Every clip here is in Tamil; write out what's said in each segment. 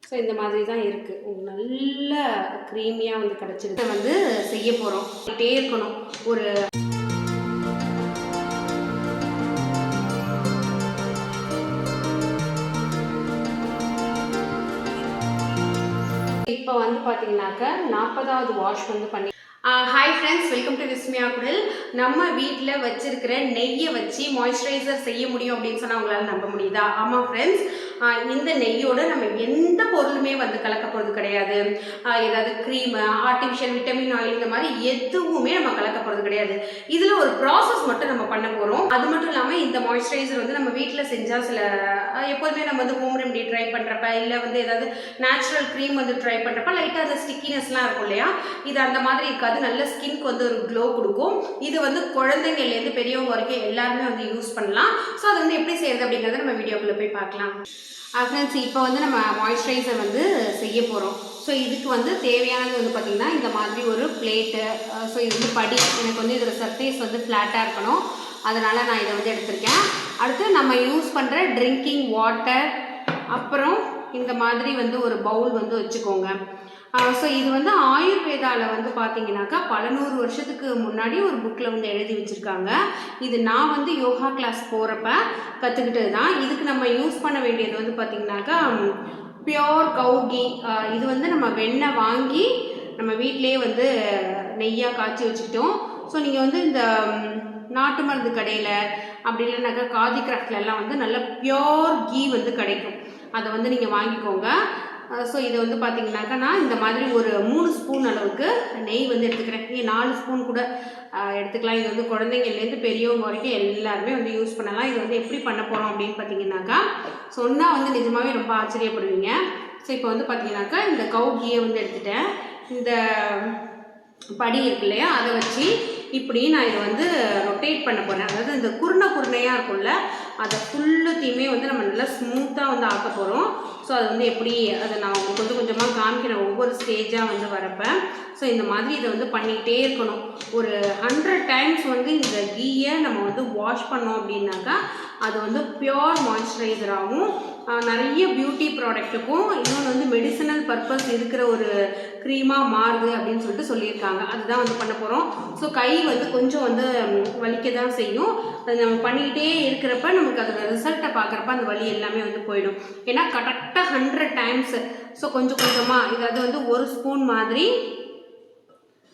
ஸோ இந்த மாதிரி தான் இருக்குது. நல்ல க்ரீமியாக வந்து கிடச்சிருக்கு. வந்து செய்ய போகிறோம். கிட்டே இருக்கணும். ஒரு இப்போ வந்து பார்த்தீங்கன்னாக்கா 40வது வாஷ் வந்து பண்ணி. Hi friends, welcome to Vismaya குடில். நம்ம வீட்டில் வச்சிருக்கிற நெய்யை வச்சு மாய்ஸ்சரைசர் செய்ய முடியும் அப்படின்னு சொன்னால் உங்களால் நம்ப முடியுதா? ஆமாம் ஃப்ரெண்ட்ஸ், இந்த நெய்யோடு நம்ம எந்த பொருளுமே வந்து கலக்க போகிறது கிடையாது. ஏதாவது க்ரீமு, ஆர்டிஃபிஷியல் விட்டமின் ஆயில், இந்த மாதிரி எதுவுமே நம்ம கலக்க போகிறது கிடையாது. இதில் ஒரு ப்ராசஸ் மட்டும் நம்ம பண்ண போகிறோம். அது மட்டும் இல்லாமல் இந்த மாய்ஸ்சரைசர் வந்து நம்ம வீட்டில் செஞ்சால் சில எப்போதுமே நம்ம வந்து ஹோம் ரெமெடி ட்ரை பண்ணுறப்ப, இல்லை வந்து ஏதாவது நேச்சுரல் க்ரீம் வந்து ட்ரை பண்ணுறப்ப லைட்டாக அந்த ஸ்டிக்கினஸ்லாம் இருக்கும் இல்லையா, இது அந்த மாதிரி இருக்காது. நல்ல ஸ்கின்க்கு வந்து ஒரு க்ளோ கொடுக்கும். இது வந்து குழந்தைங்கள்லேருந்து பெரியவங்க வரைக்கும் எல்லாருமே வந்து யூஸ் பண்ணலாம். ஸோ அது வந்து எப்படி செய்யறது அப்படிங்கிறத நம்ம வீடியோக்குள்ளே போய் பார்க்கலாம். ஃப்ரெண்ட்ஸ், இப்போ வந்து நம்ம மாய்ஸ்சரைசர் வந்து செய்ய போகிறோம். ஸோ இதுக்கு வந்து தேவையானது வந்து பார்த்திங்கன்னா இந்த மாதிரி ஒரு பிளேட்டு. ஸோ இது வந்து படி, எனக்கு வந்து இதோட சர்ஃபேஸ் வந்து ஃப்ளாட்டாக இருக்கணும், அதனால் நான் இதை வந்து எடுத்திருக்கேன். அடுத்து நம்ம யூஸ் பண்ணுற ட்ரிங்கிங் வாட்டர், அப்புறம் இந்த மாதிரி வந்து ஒரு பவுல் வந்து வச்சுக்கோங்க. ஸோ இது வந்து ஆயுர்வேதாவில் வந்து பார்த்தீங்கன்னாக்கா பல 100 வருஷத்துக்கு முன்னாடி ஒரு புக்கில் வந்து எழுதி வச்சுருக்காங்க. இது நான் வந்து யோகா கிளாஸ் போகிறப்ப கற்றுக்கிட்டது தான். இதுக்கு நம்ம யூஸ் பண்ண வேண்டியது வந்து பார்த்திங்கனாக்கா பியோர் கவு கீ. இது வந்து நம்ம வெண்ணெய் வாங்கி நம்ம வீட்டிலேயே வந்து நெய்யாக காய்ச்சி வச்சுக்கிட்டோம். ஸோ நீங்கள் வந்து இந்த நாட்டு மருந்து கடையில் அப்படி இல்லைனாக்கா காதி கிராஃப்ட்லலாம் வந்து நல்ல பியோர் கீ வந்து கிடைக்கும். அதை வந்து நீங்கள் வாங்கிக்கோங்க. ஸோ இது வந்து பார்த்திங்கனாக்கா நான் இந்த மாதிரி ஒரு 3 ஸ்பூன் அளவுக்கு நெய் வந்து எடுத்துக்கிறேன். 4 ஸ்பூன் கூட எடுத்துக்கலாம். இது வந்து குழந்தைங்கள்லேருந்து பெரியவங்க வரைக்கும் எல்லாருமே வந்து யூஸ் பண்ணலாம். இது வந்து எப்படி பண்ண போகிறோம் அப்படின்னு பார்த்தீங்கன்னாக்கா சொன்னால் வந்து நிஜமாகவே ரொம்ப ஆச்சரியப்படுவீங்க. ஸோ இப்போ வந்து பார்த்தீங்கன்னாக்கா இந்த கவு கீயை வந்து எடுத்துட்டேன். இந்த படி இருக்கு இல்லையா, அதை வச்சு இப்படி நான் இதை வந்து ரொட்டேட் பண்ண போகிறேன். அதாவது இந்த குருணையாக இருக்கும்ல, அதை ஃபுல்லுத்தையுமே வந்து நம்ம நல்லா ஸ்மூத்தாக வந்து ஆக்க போகிறோம். ஸோ அது வந்து எப்படி அதை நான் கொஞ்சம் கொஞ்சமாக காமிக்கிறேன் ஒவ்வொரு ஸ்டேஜாக வந்து வரப்பேன். ஸோ இந்த மாதிரி இதை வந்து பண்ணிகிட்டே இருக்கணும். ஒரு 100 டைம்ஸ் வந்து இந்த கீயை நம்ம வந்து வாஷ் பண்ணோம் அப்படின்னாக்கா அது வந்து பியோர் மாய்ஸ்சரைசராகவும் நிறைய பியூட்டி ப்ராடக்ட்டுக்கும் இன்னொன்று வந்து மெடிசனல் பர்பஸ் இருக்கிற ஒரு க்ரீமாக மாறுது அப்படின்னு சொல்லிட்டு சொல்லியிருக்காங்க. அதுதான் வந்து பண்ண போகிறோம். ஸோ கை வந்து கொஞ்சம் வந்து வலிக்க தான் செய்யும். அது நம்ம பண்ணிக்கிட்டே இருக்கிறப்ப நமக்கு அதோட ரிசல்ட்டை பார்க்குறப்ப அந்த வலி எல்லாமே வந்து போயிடும். ஏன்னா கரெக்டாக 100 டைம்ஸ். ஸோ கொஞ்சம் கொஞ்சமாக இதாவது வந்து 1 ஸ்பூன் மாதிரி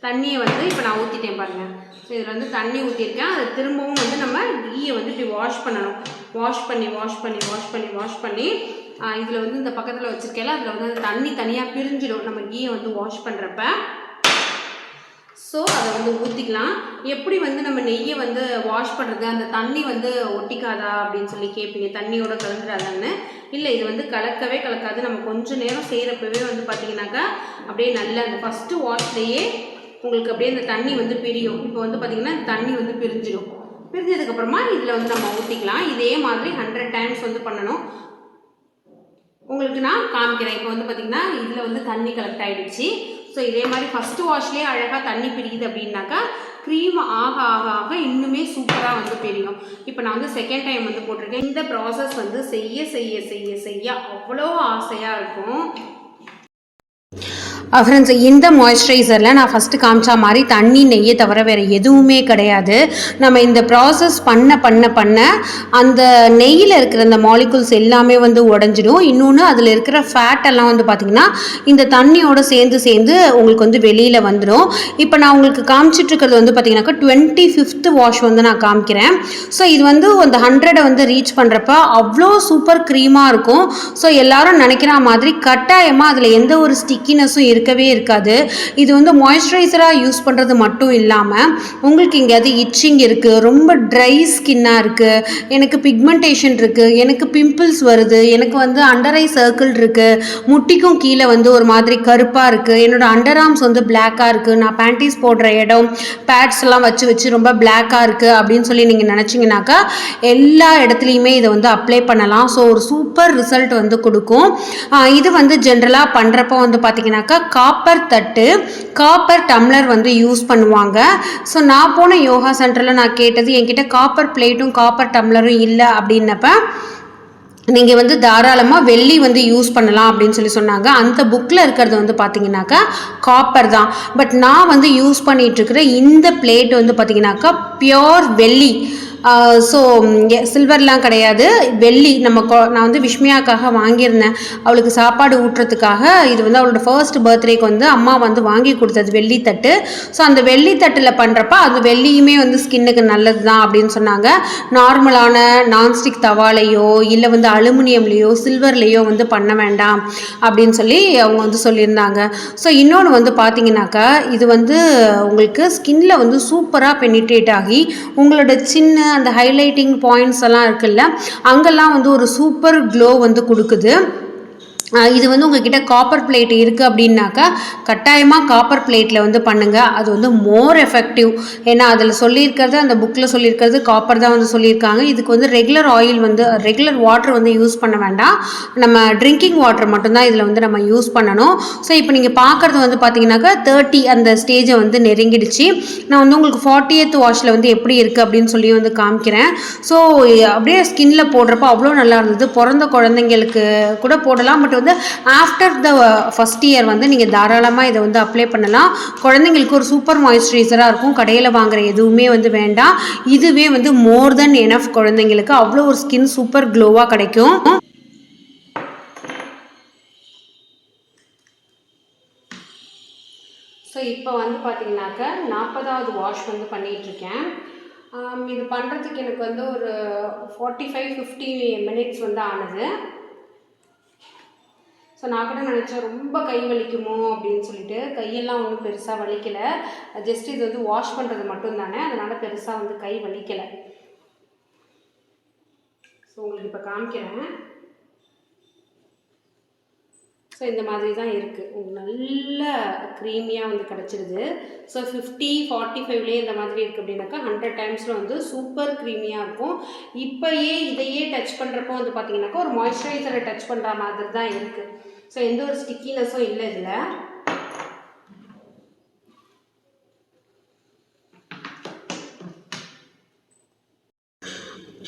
தண்ணியை வந்து இப்போ நான் ஊற்றிட்டேன் பாருங்கள். ஸோ இதில் வந்து தண்ணி ஊற்றிருக்கேன். அதை திரும்பவும் வந்து நம்ம கீயை வந்து இப்படி வாஷ் பண்ணணும். வாஷ் பண்ணி இதில் வந்து இந்த பக்கத்தில் வச்சுருக்கேன், அதில் வந்து அந்த தண்ணி தனியாக பிரிஞ்சிடும் நம்ம கீயை வந்து வாஷ் பண்ணுறப்ப. ஸோ அதை வந்து ஊற்றிக்கலாம். எப்படி வந்து நம்ம நெய்யை வந்து வாஷ் பண்ணுறது, அந்த தண்ணி வந்து ஒட்டிக்காதா அப்படின்னு சொல்லி கேட்பீங்க, தண்ணியோட கலந்துடாதான்னு. இல்லை, இது வந்து கலக்கவே கலக்காது. நம்ம கொஞ்சம் நேரம் செய்கிறப்பவே வந்து பார்த்திங்கனாக்கா அப்படியே நல்ல அந்த ஃபஸ்ட்டு வாஷ்லேயே உங்களுக்கு அப்படியே இந்த தண்ணி வந்து பிரியும். இப்போ வந்து பார்த்திங்கன்னா இந்த தண்ணி வந்து பிரிஞ்சிடும். பிரிஞ்சதுக்கப்புறமா இதில் வந்து நம்ம ஊற்றிக்கலாம். இதே மாதிரி 100 டைம்ஸ் வந்து பண்ணணும். உங்களுக்கு நான் காமிக்கிறேன். இப்போ வந்து பார்த்திங்கன்னா இதில் வந்து தண்ணி கலெக்ட் ஆகிடுச்சு. ஸோ இதே மாதிரி ஃபஸ்ட்டு வாஷ்லேயே அழகாக தண்ணி பிரியுது அப்படின்னாக்கா க்ரீம் ஆக ஆக ஆக இன்னுமே சூப்பராக வந்து பிரியும். இப்போ நான் வந்து செகண்ட் டைம் வந்து போட்டிருக்கேன். இந்த ப்ராசஸ் வந்து செய்ய செய்ய செய்ய செய்ய அவ்வளோ ஆசையாக இருக்கும். ஃப்ரெண்ட்ஸ், இந்த மாய்ஸ்சரைசரில் நான் ஃபஸ்ட்டு காமிச்சா மாதிரி தண்ணி நெய்யை தவிர வேறு எதுவுமே கிடையாது. நம்ம இந்த ப்ராசஸ் பண்ண பண்ண பண்ண அந்த நெய்யில் இருக்கிற அந்த மாலிகுல்ஸ் எல்லாமே வந்து உடஞ்சிடும். இன்னொன்று அதில் இருக்கிற ஃபேட் எல்லாம் வந்து பார்த்திங்கன்னா இந்த தண்ணியோடு சேர்ந்து உங்களுக்கு வந்து வெளியில் வந்துடும். இப்போ நான் உங்களுக்கு காமிச்சிட்ருக்கிறது வந்து பார்த்திங்கனாக்கா 25th வாஷ் வந்து நான் காமிக்கிறேன். ஸோ இது வந்து அந்த 100 வந்து ரீச் பண்ணுறப்ப அவ்வளோ சூப்பர் க்ரீமாக இருக்கும். ஸோ எல்லோரும் நினைக்கிற மாதிரி கட்டாயமாக அதில் எந்த ஒரு ஸ்டிக்கினஸும் இருக்கவே இருக்காது. இது வந்து மாய்ஸ்சரைசராக யூஸ் பண்ணுறது மட்டும் இல்லாமல் உங்களுக்கு எங்கேயாவது இச்சிங் இருக்குது, ரொம்ப ட்ரை ஸ்கின்னாக இருக்குது, எனக்கு பிக்மெண்டேஷன் இருக்குது, எனக்கு பிம்பிள்ஸ் வருது, எனக்கு வந்து அண்டர் ஐ சர்க்கிள் இருக்குது, முட்டிக்கும் கீழே வந்து ஒரு மாதிரி கருப்பாக இருக்குது, என்னோட அண்டர் ஆர்ம்ஸ் வந்து பிளாக்காக இருக்குது, நான் பேண்டீஸ் போடுற இடம் பேட்ஸ் எல்லாம் வச்சு ரொம்ப பிளாக்காக இருக்குது அப்படின்னு சொல்லி நீங்கள் நினச்சிங்கனாக்கா எல்லா இடத்துலையுமே இதை வந்து அப்ளை பண்ணலாம். ஸோ ஒரு சூப்பர் ரிசல்ட் வந்து கொடுக்கும். இது வந்து ஜென்ரலாக பண்ணுறப்போ வந்து பார்த்திங்கனாக்கா காப்பர் தட்டு, காப்பர் டம்ளர் வந்து யூஸ் பண்ணுவாங்க. ஸோ நான் போன யோகா சென்டரில் நான் கேட்டது, என்கிட்ட காப்பர் பிளேட்டும் காப்பர் டம்ளரும் இல்லை அப்படின்னப்ப நீங்கள் வந்து தாராளமாக வெள்ளி வந்து யூஸ் பண்ணலாம் அப்படின்னு சொன்னாங்க. அந்த புக்கில் இருக்கிறது வந்து பார்த்தீங்கன்னாக்கா காப்பர் தான். பட் நான் வந்து யூஸ் பண்ணிகிட்ருக்கிற இந்த பிளேட் வந்து பார்த்தீங்கன்னாக்கா பியோர் வெள்ளி. ஸோ சில்வர்லாம் கிடையாது, வெள்ளி. நான் வந்து விஸ்மயாக்காக வாங்கியிருந்தேன், அவளுக்கு சாப்பாடு ஊட்டுறதுக்காக. இது வந்து அவளோட ஃபர்ஸ்ட் பர்த்டேக்கு வந்து அம்மா வந்து வாங்கி கொடுத்தது வெள்ளித்தட்டு. ஸோ அந்த வெள்ளித்தட்டில் பண்ணுறப்ப அது வெள்ளியுமே வந்து ஸ்கின்னுக்கு நல்லது தான் அப்படின்னு சொன்னாங்க. நார்மலான நான்ஸ்டிக் தவாலையோ இல்லை வந்து அலுமினியம்லேயோ சில்வர்லேயோ வந்து பண்ண வேண்டாம் அப்படின்னு சொல்லி அவங்க வந்து சொல்லியிருந்தாங்க. ஸோ இன்னொன்று வந்து பார்த்தீங்கன்னாக்கா இது வந்து உங்களுக்கு ஸ்கின்ல வந்து சூப்பராக பெனிட்ரேட் ஆகி உங்களோட சின்ன அந்த ஹைலைட்டிங் பாயிண்ட்ஸ் எல்லாம் இருக்குல்ல, அங்கெல்லாம் வந்து ஒரு சூப்பர் க்ளோ வந்து கொடுக்குது. இது வந்து உங்ககிட்ட காப்பர் பிளேட் இருக்குது அப்படின்னாக்கா கட்டாயமாக காப்பர் பிளேட்டில் வந்து பண்ணுங்கள். அது வந்து மோர் எஃபெக்டிவ். ஏன்னா அதில் சொல்லியிருக்கிறது, அந்த புக்கில் சொல்லியிருக்கிறது காப்பர் தான் வந்து சொல்லியிருக்காங்க. இதுக்கு வந்து ரெகுலர் ஆயில் வந்து ரெகுலர் வாட்டர் வந்து யூஸ் பண்ண வேண்டாம், நம்ம ட்ரிங்கிங் வாட்டர் மட்டும்தான் இதில் வந்து நம்ம யூஸ் பண்ணணும். ஸோ இப்போ நீங்கள் பார்க்குறது வந்து பார்த்தீங்கன்னாக்கா 30 அந்த ஸ்டேஜை வந்து நெருங்கிடுச்சு. நான் வந்து உங்களுக்கு 40th வாஷில் வந்து எப்படி இருக்குது அப்படின்னு சொல்லி வந்து காமிக்கிறேன். ஸோ அப்படியே ஸ்கின்ல போடுறப்போ அவ்வளோ நல்லா இருந்தது. பிறந்த குழந்தைங்களுக்கு கூட போடலாம். பட் வந்து ஆஃப்டர் த ஃபஸ்ட் இயர் வந்து நீங்கள் தாராளமாக இதை வந்து அப்ளை பண்ணலாம். குழந்தைங்களுக்கு ஒரு சூப்பர் மாய்ஸ்சரைசராக இருக்கும். கடையில் வாங்குற எதுவுமே வந்து வேண்டாம். இதுவே வந்து மோர் தென் எனஃப். குழந்தைங்களுக்கு அவ்வளோ ஒரு ஸ்கின் சூப்பர் க்ளோவாக கிடைக்கும். ஸோ இப்போ வந்து பார்த்தீங்கன்னாக்கா 40வது வாஷ் வந்து பண்ணிகிட்ருக்கேன். இது பண்ணுறதுக்கு எனக்கு வந்து ஒரு 45-50 மினிட்ஸ் வந்து ஆனது. ஸோ நான் கூட நினச்சேன் ரொம்ப கை வலிக்குமோ அப்படின்னு சொல்லிட்டு. கையெல்லாம் ஒன்றும் பெருசாக வலிக்கலை, ஜஸ்ட் இது வந்து வாஷ் பண்ணுறது மட்டும் தானே, அதனால் பெருசாக வந்து கை வலிக்கலை. ஸோ உங்களுக்கு இப்போ காமிக்கிறேன். ஸோ இந்த மாதிரி தான் இருக்குது, நல்ல க்ரீமியாக வந்து கிடச்சிடுது. ஸோ 50-45லேயே இந்த மாதிரி இருக்குது அப்படின்னாக்கா 100 டைம்ஸில் வந்து சூப்பர் க்ரீமியாக இருக்கும். இப்போயே இதையே டச் பண்ணுறப்போ வந்து பார்த்தீங்கன்னாக்கா ஒரு மாய்ஸ்சரைசரை டச் பண்ணுற மாதிரி தான் இருக்குது. ஸோ எந்த ஒரு ஸ்டிக்கினஸும் இல்லை இதில்.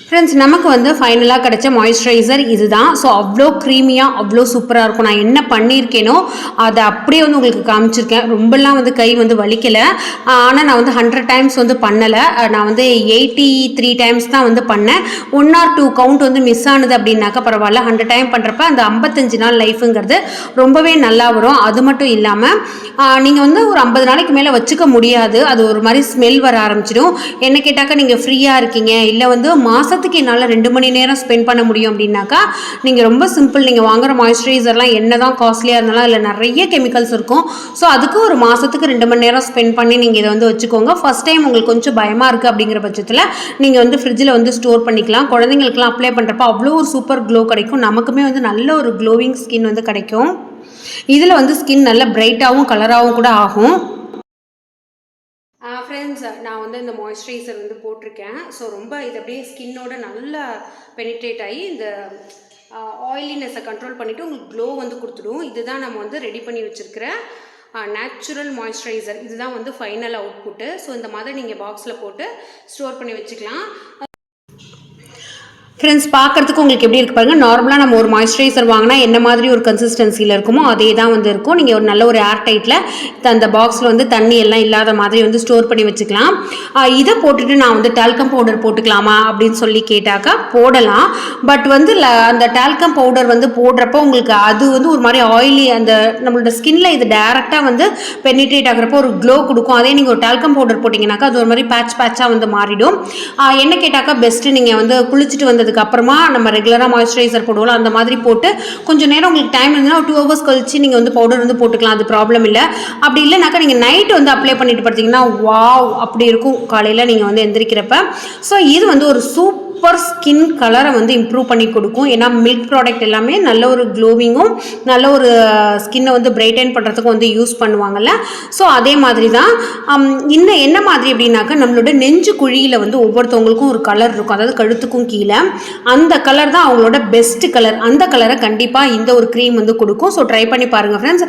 ஃப்ரெண்ட்ஸ், நமக்கு வந்து ஃபைனலாக கிடைச்ச மாய்ஸ்சரைசர் இது தான். ஸோ அவ்வளோ க்ரீமியாக அவ்வளோ சூப்பராக இருக்கும். நான் என்ன பண்ணியிருக்கேனோ அதை அப்படியே வந்து உங்களுக்கு காமிச்சிருக்கேன். ரொம்பலாம் வந்து கை வந்து வலிக்கலை. ஆனால் நான் வந்து 100 டைம்ஸ் வந்து பண்ணலை, நான் வந்து 83 டைம்ஸ் தான் வந்து பண்ணேன். 1 or 2 கவுண்ட் வந்து மிஸ் ஆனது அப்படின்னாக்கா பரவாயில்ல. 100 டைம் பண்ணுறப்ப அந்த 55 நாள் லைஃபுங்கிறது ரொம்பவே நல்லா வரும். அது மட்டும் இல்லாமல் நீங்கள் வந்து ஒரு 50 நாளைக்கு மேலே வச்சுக்க முடியாது, அது ஒரு மாதிரி ஸ்மெல் வர ஆரம்பிச்சிடும். என்ன கேட்டாக்கா நீங்கள் ஃப்ரீயாக இருக்கீங்க, இல்லை வந்து மாதத்துக்கு என்னால் 2 மணி நேரம் ஸ்பெண்ட் பண்ண முடியும் அப்படின்னாக்கா நீங்கள் ரொம்ப சிம்பிள். நீங்கள் வாங்குகிற மாய்ஸ்சரைசர்லாம் என்ன தான் காஸ்ட்லியாக இருந்தாலும் அதில் நிறைய கெமிக்கல்ஸ் இருக்கும். ஸோ அதுக்கு ஒரு மாதத்துக்கு 2 மணி நேரம் ஸ்பெண்ட் பண்ணி நீங்கள் இதை வந்து வச்சுக்கோங்க. ஃபஸ்ட் டைம் உங்களுக்கு கொஞ்சம் பயமாக இருக்குது அப்படிங்கிற பட்சத்தில் நீங்கள் வந்து ஃப்ரிட்ஜில் வந்து ஸ்டோர் பண்ணிக்கலாம். குழந்தைங்களுக்குலாம் அப்ளை பண்ணுறப்ப அவ்வளோ ஒரு சூப்பர் க்ளோ கிடைக்கும். நமக்குமே வந்து நல்ல ஒரு க்ளோவிங் ஸ்கின் வந்து கிடைக்கும். இதில் வந்து ஸ்கின் நல்ல பிரைட்டாகவும் கலராகவும் கூட ஆகும். ஃப்ரெண்ட்ஸ், நான் வந்து இந்த மாய்ஸ்சரைசர் வந்து போட்டிருக்கேன். ஸோ ரொம்ப இது அப்படியே ஸ்கின்னோட நல்லா பெனிட்ரேட் ஆகி இந்த ஆயிலினஸை கண்ட்ரோல் பண்ணிவிட்டு உங்களுக்கு க்ளோ வந்து கொடுத்துடும். இதுதான் நம்ம வந்து ரெடி பண்ணி வச்சுருக்கிற நேச்சுரல் மாய்ஸ்சரைசர். இதுதான் வந்து ஃபைனல் அவுட்புட்டு. ஸோ இந்த மாதிரி நீங்கள் பாக்ஸில் போட்டு ஸ்டோர் பண்ணி வச்சுக்கலாம். ஃப்ரெண்ட்ஸ், பார்க்குறதுக்கு உங்களுக்கு எப்படி இருக்குது பாருங்கள். நார்மலாக நம்ம ஒரு மாய்ஸ்சரைசர் வாங்கினா என்ன மாதிரி ஒரு கன்சிஸ்டன்சியில் இருக்குமோ அதே தான் வந்து இருக்கும். நீங்கள் ஒரு நல்ல ஒரு ஏர் டைட்டில் அந்த பாக்ஸில் வந்து தண்ணி எல்லாம் இல்லாத மாதிரி வந்து ஸ்டோர் பண்ணி வச்சுக்கலாம். இதை போட்டுட்டு நான் வந்து டால்கம் பவுடர் போட்டுக்கலாமா அப்படின்னு சொல்லி கேட்டாக்கா போடலாம். பட் வந்து அந்த டால்கம் பவுடர் வந்து போடுறப்போ உங்களுக்கு அது வந்து ஒரு மாதிரி ஆயிலி, அந்த நம்மளோட ஸ்கின்ல இது டேரெக்டாக வந்து பெனிட்ரேட் ஆகிறப்போ ஒரு க்ளோ கொடுக்கும். அதே நீங்கள் ஒரு டால்கம் பவுடர் போட்டிங்கனாக்கா அது ஒரு மாதிரி பேட்சாக வந்து மாறிடும். என்ன கேட்டாக்கா பெஸ்ட்டு நீங்கள் வந்து குளிச்சுட்டு வந்ததுக்கு அப்புறமா நம்ம ரெகுலராக மாய்ஸ்சரைசர் போடுவோம், அந்த மாதிரி போட்டு கொஞ்சம் நேரம் உங்களுக்கு டைம் இருந்ததுன்னா ஒரு 2 hours கழிச்சு நீங்கள் வந்து பவுடர் வந்து போட்டுக்கலாம், அது ப்ராப்ளம் இல்லை. அப்படி இல்லைனாக்கா நீங்கள் நைட் வந்து அப்ளை பண்ணிட்டு பார்த்தீங்கன்னா வாவ் அப்படி இருக்கும் காலையில் நீங்கள் வந்து எந்திரிக்கிறப்ப. ஸோ இது வந்து ஒரு சூப்பர் ஸ்கின் கலரை வந்து இம்ப்ரூவ் பண்ணி கொடுக்கும். ஏன்னா மில்க் ப்ராடக்ட் எல்லாமே நல்ல ஒரு க்ளோவிங்கும் நல்ல ஒரு ஸ்கின்னை வந்து பிரைட்டன் பண்ணுறதுக்கும் வந்து யூஸ் பண்ணுவாங்கள்ல. ஸோ அதே மாதிரி தான் இன்னும் என்ன மாதிரி அப்படின்னாக்கா நம்மளோட நெஞ்சு குழியில் வந்து ஒவ்வொருத்தவங்களுக்கும் ஒரு கலர் இருக்கும், அதாவது கழுத்துக்கும் கீழே அந்த கலர் தான் அவங்களோட பெஸ்ட் கலர். அந்த கலரை கண்டிப்பாக இந்த ஒரு க்ரீம் வந்து கொடுக்கும். ஸோ ட்ரை பண்ணி பாருங்கள் ஃப்ரெண்ட்ஸ்.